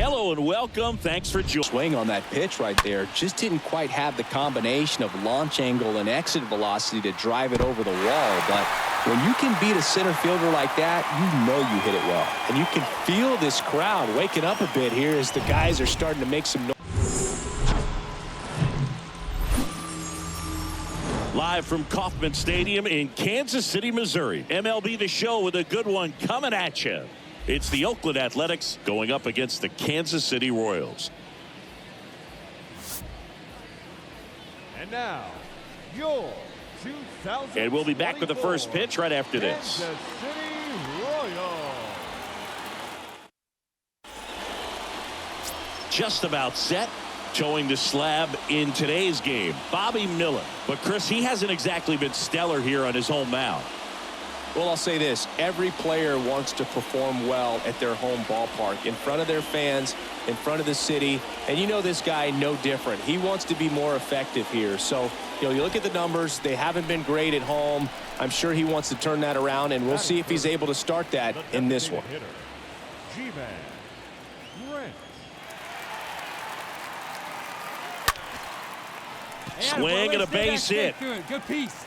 Hello and welcome. Thanks for joining. Swing on that pitch right there. Just didn't quite have the combination of launch angle and exit velocity to drive it over the wall. But when you can beat a center fielder like that, you know you hit it well. And you can feel this crowd waking up a bit here as the guys are starting to make some noise. Live from Kauffman Stadium in Kansas City, Missouri. MLB The Show with a good one coming at you. It's the Oakland Athletics going up against the Kansas City Royals. And now, your 2024 And we'll be back with the first pitch right after this. Kansas City Royals. Just about set. Towing the slab in today's game, Bobby Miller. But Chris, he hasn't exactly been stellar here on his home mound. Well, I'll say this. Every player wants to perform well at their home ballpark, in front of their fans, in front of the city. And you know this guy no different. He wants to be more effective here. So, you look at the numbers. They haven't been great at home. I'm sure he wants to turn that around, and we'll see if he's able to start that in this one. Swing and a base hit. Good piece.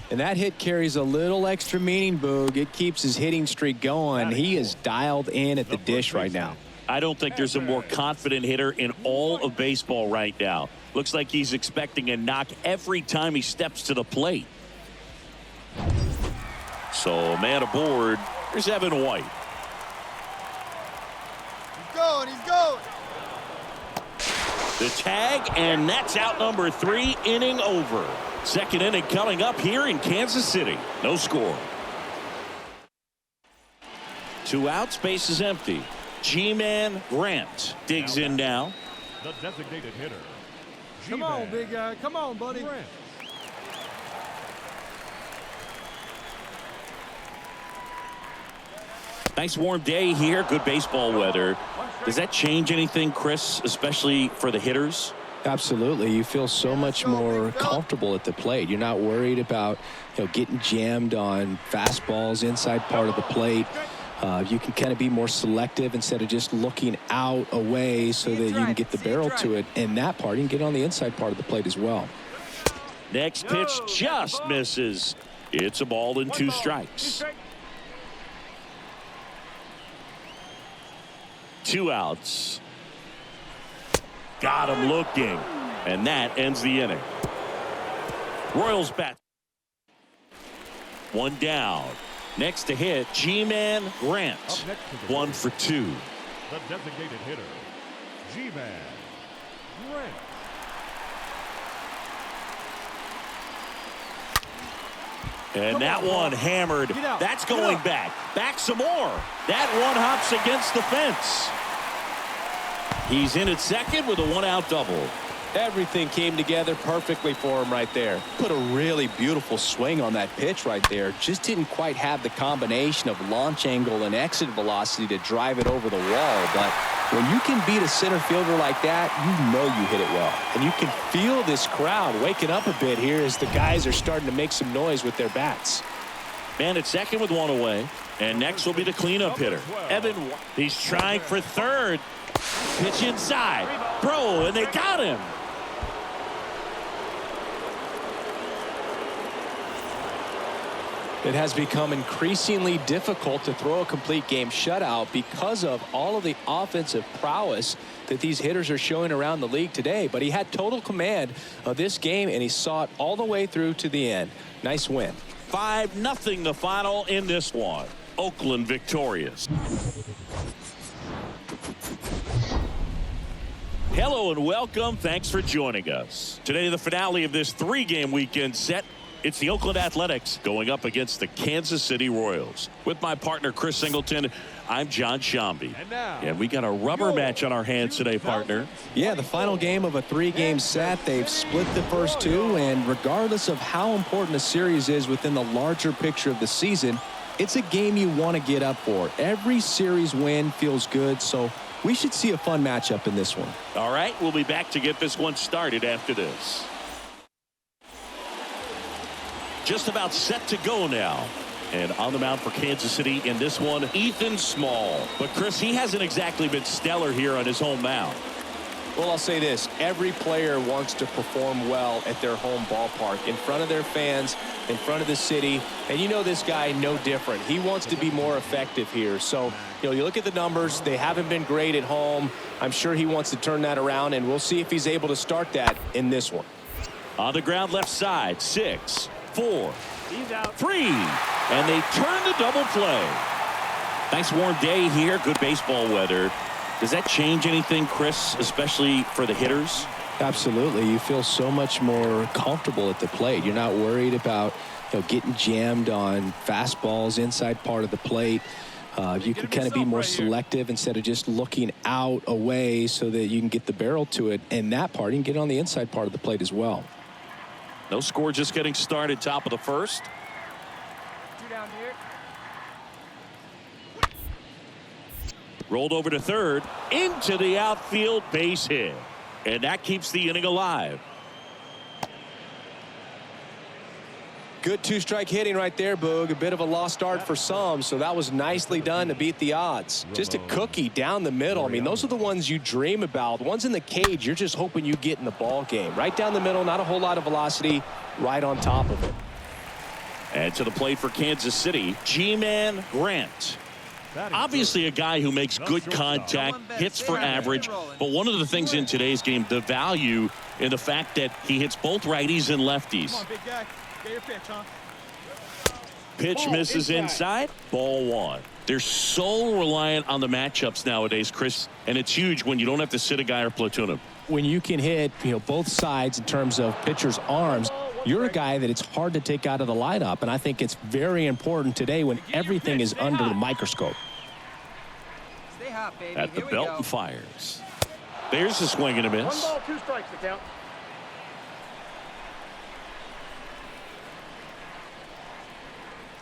And that hit carries a little extra meaning, Boog. It keeps his hitting streak going. He is dialed in at the dish right now. I don't think there's a more confident hitter in all of baseball right now. Looks like he's expecting a knock every time he steps to the plate. So, man aboard. Here's Evan White. He's going. The tag, and that's out number 3, inning over. Second inning coming up here in Kansas City. No score. 2 outs, base is empty. G-Man Grant digs in now. The designated hitter. Come on, big guy. Come on, buddy. Grant. Nice warm day here. Good baseball weather. Does that change anything, Chris, especially for the hitters? Absolutely. You feel so much more comfortable at the plate. You're not worried about getting jammed on fastballs inside part of the plate. You can kind of be more selective instead of just looking out away so that you can get the barrel to it. And that part, you can get on the inside part of the plate as well. Next pitch just misses. It's a ball and 2 strikes. 2 outs. Got him looking. And that ends the inning. Royals bat. 1 down. Next to hit, G-Man Grant. 1 for 2. The designated hitter, G-Man Grant. And that one hammered. That's going back. Back some more. That one hops against the fence. He's in at second with a 1-out double. Everything came together perfectly for him right there. Put a really beautiful swing on that pitch right there. Just didn't quite have the combination of launch angle and exit velocity to drive it over the wall. But when you can beat a center fielder like that, you know you hit it well. And you can feel this crowd waking up a bit here as the guys are starting to make some noise with their bats. Man at second with 1 away. And next will be the cleanup hitter, Evan. He's trying for third. Pitch inside. Throw, and they got him. It has become increasingly difficult to throw a complete game shutout because of all of the offensive prowess that these hitters are showing around the league today. But he had total command of this game, and he saw it all the way through to the end. Nice win. 5-0 the final in this one. Oakland victorious. Hello and welcome. Thanks for joining us. Today, the finale of this 3-game weekend set. It's the Oakland Athletics going up against the Kansas City Royals. With my partner, Chris Singleton, I'm John Shambi. And we got a rubber match on our hands today, partner. Yeah, the final game of a 3-game set. They've split the first 2, and regardless of how important a series is within the larger picture of the season, it's a game you want to get up for. Every series win feels good, so we should see a fun matchup in this one. All right, we'll be back to get this one started after this. Just about set to go now. And on the mound for Kansas City in this one, Ethan Small. But, Chris, he hasn't exactly been stellar here on his home mound. Well, I'll say this. Every player wants to perform well at their home ballpark, in front of their fans, in front of the city. And you know this guy no different. He wants to be more effective here. So, you look at the numbers. They haven't been great at home. I'm sure he wants to turn that around, and we'll see if he's able to start that in this one. On the ground left side, 6, 4, 3. And they turn the double play. Nice warm day here. Good baseball weather. Does that change anything, Chris, especially for the hitters? Absolutely. You feel so much more comfortable at the plate. You're not worried about getting jammed on fastballs inside part of the plate. You can kind of be more selective instead of just looking out away so that you can get the barrel to it. And that part, you can get on the inside part of the plate as well. No score, just getting started, top of the first. 2 down here. Rolled over to third, into the outfield, base hit. And that keeps the inning alive. Good 2-strike hitting right there, Boog. A bit of a lost start for some, so that was nicely done to beat the odds. Just a cookie down the middle. I mean, those are the ones you dream about. The ones in the cage, you're just hoping you get in the ball game. Right down the middle, not a whole lot of velocity, right on top of it. And to the plate for Kansas City, G-Man Grant. Obviously a guy who makes good contact, hits for average, but one of the things in today's game, the value in the fact that he hits both righties and lefties. Come on, big guy. Get your pitch, huh? Pitch misses inside, ball 1. They're so reliant on the matchups nowadays, Chris, and it's huge when you don't have to sit a guy or platoon him. When you can hit both sides in terms of pitchers' arms, you're a guy that it's hard to take out of the lineup, and I think it's very important today when everything is under the microscope. Stay hot, baby. At the belt and fires. There's a swing and a miss. 1 ball, 2 strikes to count.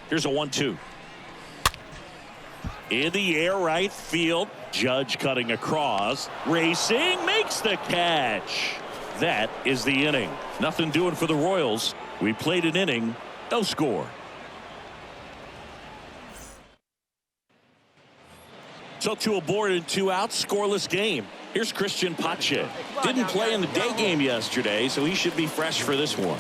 Here's a 1-2. In the air, right field. Judge cutting across. Racing, makes the catch. That is the inning. Nothing doing for the Royals. We played an inning, no score. So 2 aboard and 2 out, scoreless game. Here's Christian Pache. Didn't play in the day game yesterday, so he should be fresh for this one.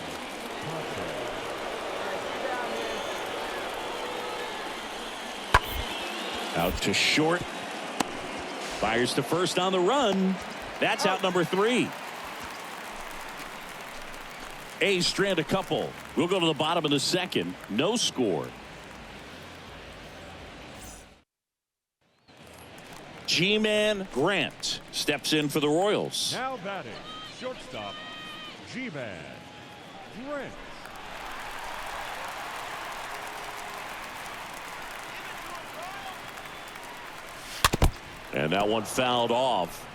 Out to short. Fires to first on the run. That's out number 3. A's strand a couple. We'll go to the bottom of the second. No score. G-Man Grant steps in for the Royals. Now batting, shortstop, G-Man Grant. And that one fouled off.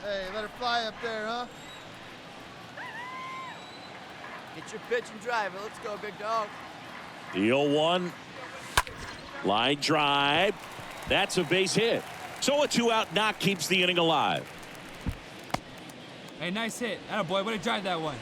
Hey, let her fly up there, huh? Get your pitch and drive it. Let's go, big dog. The 0-1. Line drive. That's a base hit. So a 2-out knock keeps the inning alive. Hey, nice hit. Attaboy, way to drive that one.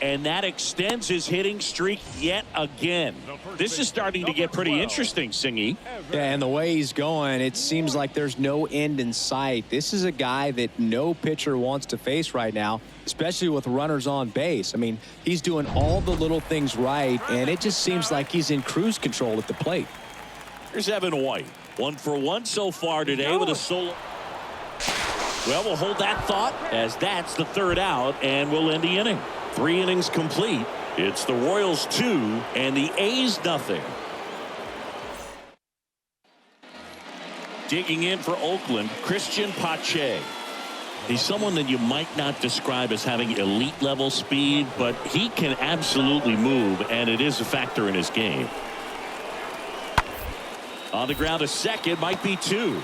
And that extends his hitting streak yet again. This is starting to get pretty interesting, Singy. Yeah, and the way he's going, it seems like there's no end in sight. This is a guy that no pitcher wants to face right now, especially with runners on base. I mean, he's doing all the little things right, and it just seems like he's in cruise control at the plate. Here's Evan White. 1 for 1 so far today with a solo. Well, we'll hold that thought as that's the 3rd out, and we'll end the inning. 3 innings complete. It's the Royals 2 and the A's nothing. Digging in for Oakland, Christian Pache. He's someone that you might not describe as having elite level speed, but he can absolutely move, and it is a factor in his game. On the ground to second, might be 2.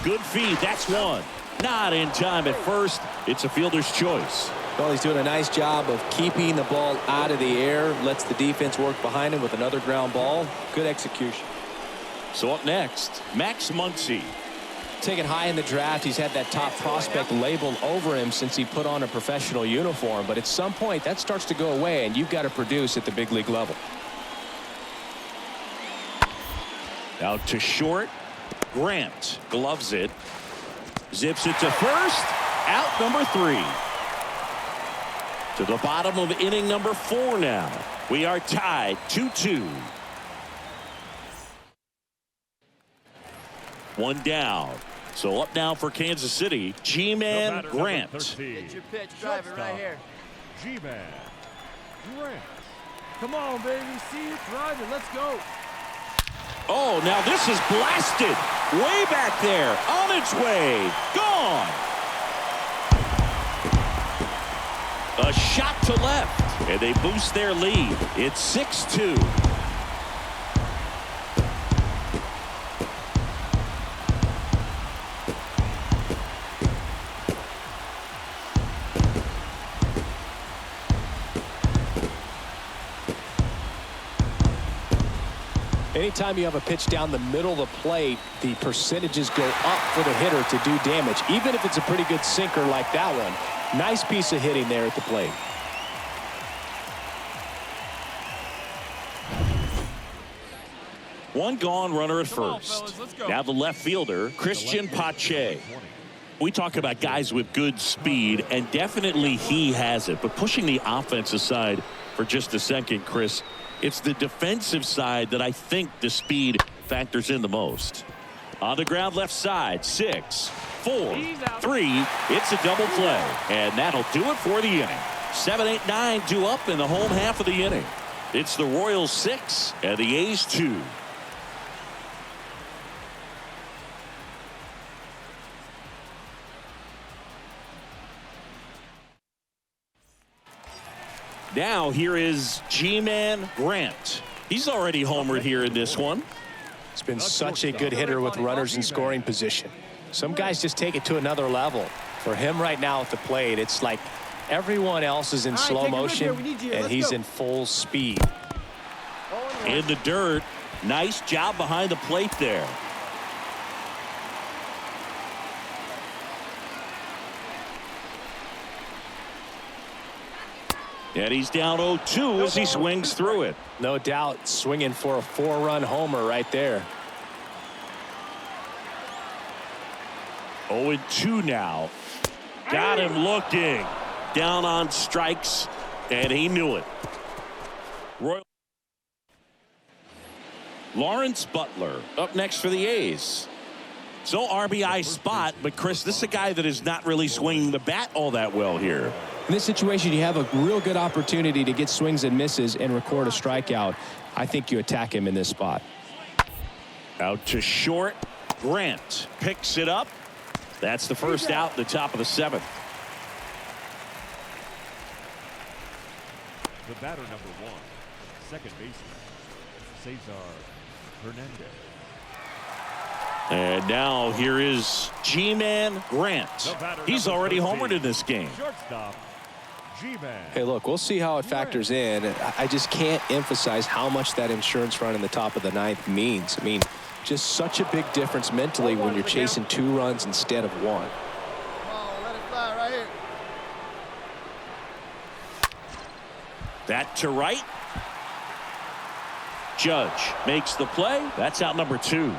Good feed, that's 1. Not in time at first. It's a fielder's choice. Well, he's doing a nice job of keeping the ball out of the air, lets the defense work behind him with another ground ball. Good execution. So up next, Max Muncy. taken high in the draft. He's had that top prospect label over him since he put on a professional uniform. But at some point, that starts to go away, and you've got to produce at the big league level. Out to short. Grant gloves it. Zips it to first. Out number 3. To the bottom of inning number 4 now. We are tied 2-2. 1 down. So up now for Kansas City, G-Man Grant. Get your pitch, drive it right here. G-Man Grant. Come on, baby. See it, drive it. Let's go. Oh, now this is blasted. Way back there. On its way. Gone. A shot to left. And they boost their lead. It's 6-2. Anytime you have a pitch down the middle of the plate, the percentages go up for the hitter to do damage, even if it's a pretty good sinker like that one. Nice piece of hitting there at the plate. One gone, runner at Come on, first. fellas, let's go. Now the left fielder, Christian Pache. We talk about guys with good speed, and definitely he has it. But pushing the offense aside for just a second, Chris, it's the defensive side that I think the speed factors in the most. On the ground left side, 6, 4, 3. It's a double play. And that'll do it for the inning. 7, 8, 9 due up in the home half of the inning. It's the Royals 6 and the A's 2. Now here is G-Man Grant. He's already homered here in this one. It's been such a good hitter with runners in scoring position. Some guys just take it to another level. For him right now at the plate, it's like everyone else is in slow motion and he's in full speed. In the dirt. Nice job behind the plate there. And he's down 0-2 as he swings through it. No doubt swinging for a 4-run homer right there. 0-2 now. Got him looking. Down on strikes, and he knew it. Lawrence Butler up next for the A's. So RBI spot, but Chris, this is a guy that is not really swinging the bat all that well here. In this situation, you have a real good opportunity to get swings and misses and record a strikeout. I think you attack him in this spot. Out to short. Grant picks it up. That's the first out in the top of the 7th. The batter number 1, second baseman, Cesar Hernandez. And now here is G-Man Grant. He's already homered in this game. Shortstop, G-Man. Hey, look, we'll see how it factors in. I just can't emphasize how much that insurance run in the top of the 9th means. I mean, just such a big difference mentally when you're chasing 2 runs instead of 1. Come on, let it fly right here. That to right. Judge makes the play. That's out number 2.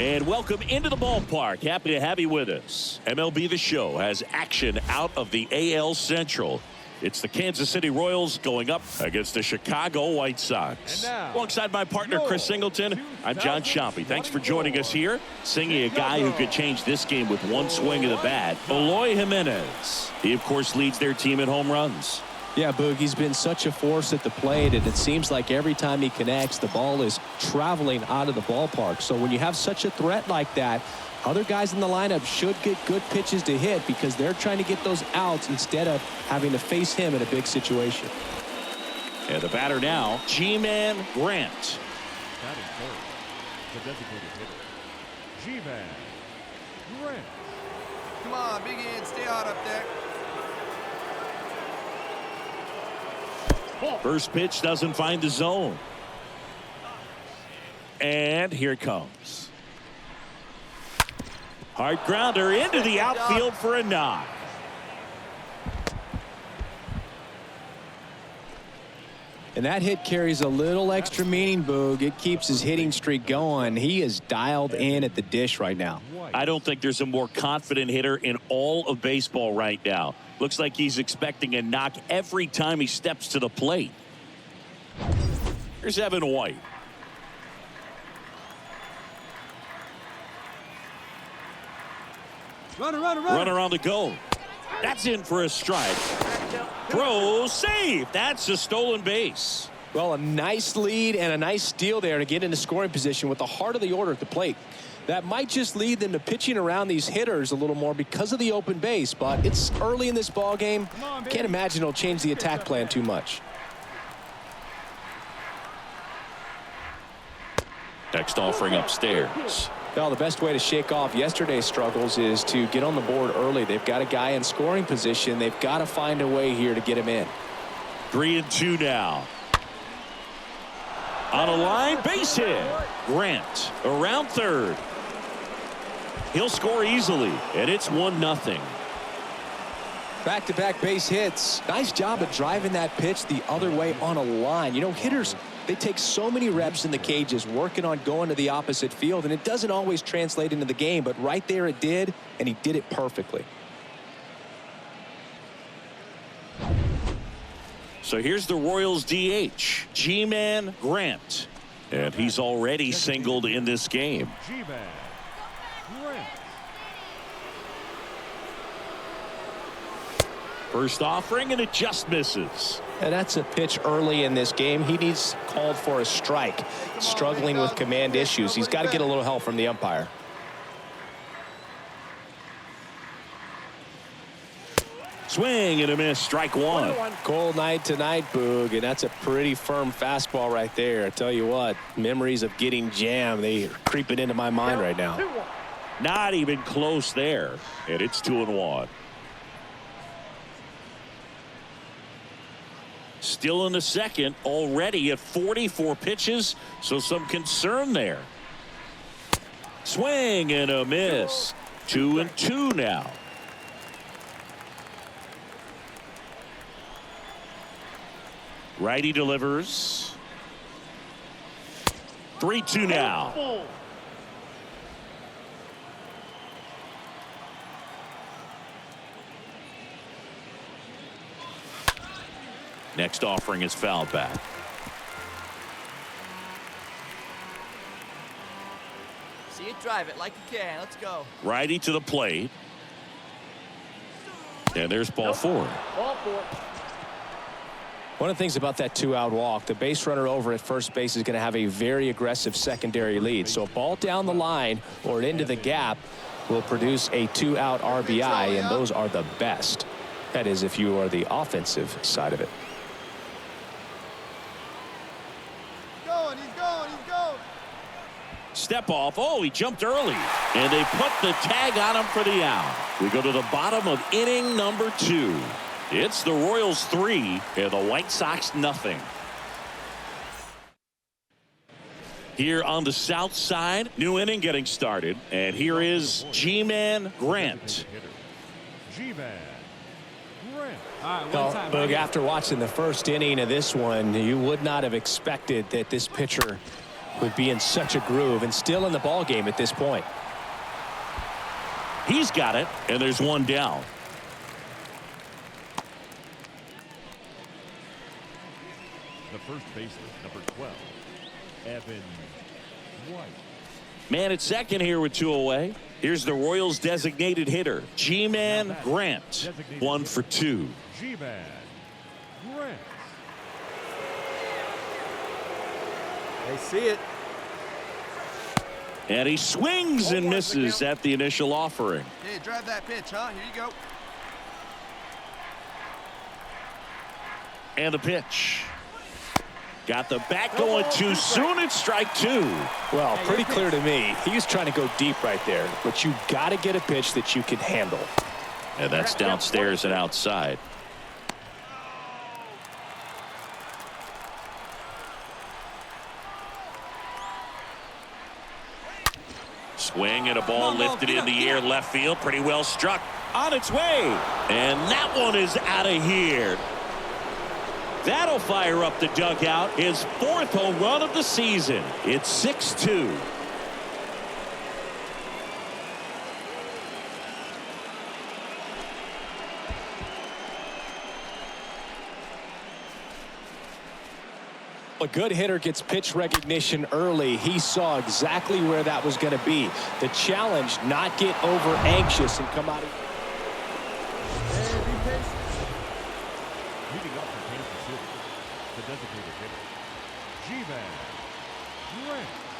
And welcome into the ballpark. Happy to have you with us. MLB The Show has action out of the AL Central. It's the Kansas City Royals going up against the Chicago White Sox. Alongside my partner, Chris Singleton, I'm John Chompy. Thanks for joining us here. Singing a guy who could change this game with one swing of the bat, Eloy Jimenez. He, of course, leads their team in home runs. Yeah, Boog, he's been such a force at the plate, and it seems like every time he connects, the ball is traveling out of the ballpark. So when you have such a threat like that, other guys in the lineup should get good pitches to hit because they're trying to get those outs instead of having to face him in a big situation. And the batter now, G-Man Grant. Batting third, the designated hitter, G-Man Grant. Come on, Big Ed, stay hot up there. First pitch doesn't find the zone. And here it comes. Hard grounder into the outfield for a knock. And that hit carries a little extra meaning, Boog. It keeps his hitting streak going. He is dialed in at the dish right now. I don't think there's a more confident hitter in all of baseball right now. Looks like he's expecting a knock every time he steps to the plate. Here's Evan White. Runner on the go. That's in for a strike. Throw, save. That's a stolen base. Well, a nice lead and a nice steal there to get into scoring position with the heart of the order at the plate. That might just lead them to pitching around these hitters a little more because of the open base, but it's early in this ball game. Can't imagine it'll change the attack plan too much. Next offering upstairs. Well, the best way to shake off yesterday's struggles is to get on the board early. They've got a guy in scoring position. They've got to find a way here to get him in. 3-2 now. On a line, base hit. Grant around third. He'll score easily, and it's 1-0. Back-to-back base hits. Nice job of driving that pitch the other way on a line. You know, hitters, they take so many reps in the cages working on going to the opposite field, and it doesn't always translate into the game, but right there it did, and he did it perfectly. So here's the Royals DH, G-Man Grant, and he's already singled in this game. G-Man Grant. First offering, and it just misses. And that's a pitch early in this game. He needs called for a strike. Struggling with command issues. He's got to get a little help from the umpire. Swing and a miss, strike one. Cold night tonight, Boog, and that's a pretty firm fastball right there. I tell you what, memories of getting jammed, they are creeping into my mind right now. Not even close there, and it's 2-1. Still in the second, already at 44 pitches, so some concern there. Swing and a miss. 2-2 now. Righty delivers. 3-2 now. Next offering is fouled back. See it, drive it like you can. Let's go. Righty to the plate. And there's ball four. One of the things about that two-out walk, the base runner over at first base is going to have a very aggressive secondary lead. So a ball down the line or into the gap will produce a two-out RBI, and those are the best. That is, if you are the offensive side of it. Step off. Oh, he jumped early. And they put the tag on him for the out. We go to the bottom of inning number 2. It's the Royals 3 and the White Sox nothing. Here on the south side, new inning getting started. And here is G-Man Grant. G-Man Grant. All right, Well, time, Boog, after watching the first inning of this one, you would not have expected that this pitcher would be in such a groove and still in the ball game at this point. He's got it, and there's one down. The first baseman, number 12, Evan White. Man at second here with 2 away. Here's the Royals designated hitter, G-Man Grant. 1 for 2. G-Man Grant. They see it. And he swings and misses at the initial offering. Hey, drive that pitch, huh? Here you go. And the pitch. Got the bat going too soon. It's strike 2. Well, pretty clear to me. He's trying to go deep right there, but you got to get a pitch that you can handle. And that's downstairs and outside. Swing and a ball Come on, lifted get in up, the get air up. left field. Pretty well struck. On its way. And that one is out of here. That'll fire up the dugout. His 4th home run of the season. It's 6-2. A good hitter gets pitch recognition early. He saw exactly where that was going to be. The challenge, not get over anxious and come out of... Hey, be patient. Leading up for Kansas City, the designated hitter, G-Man Grant.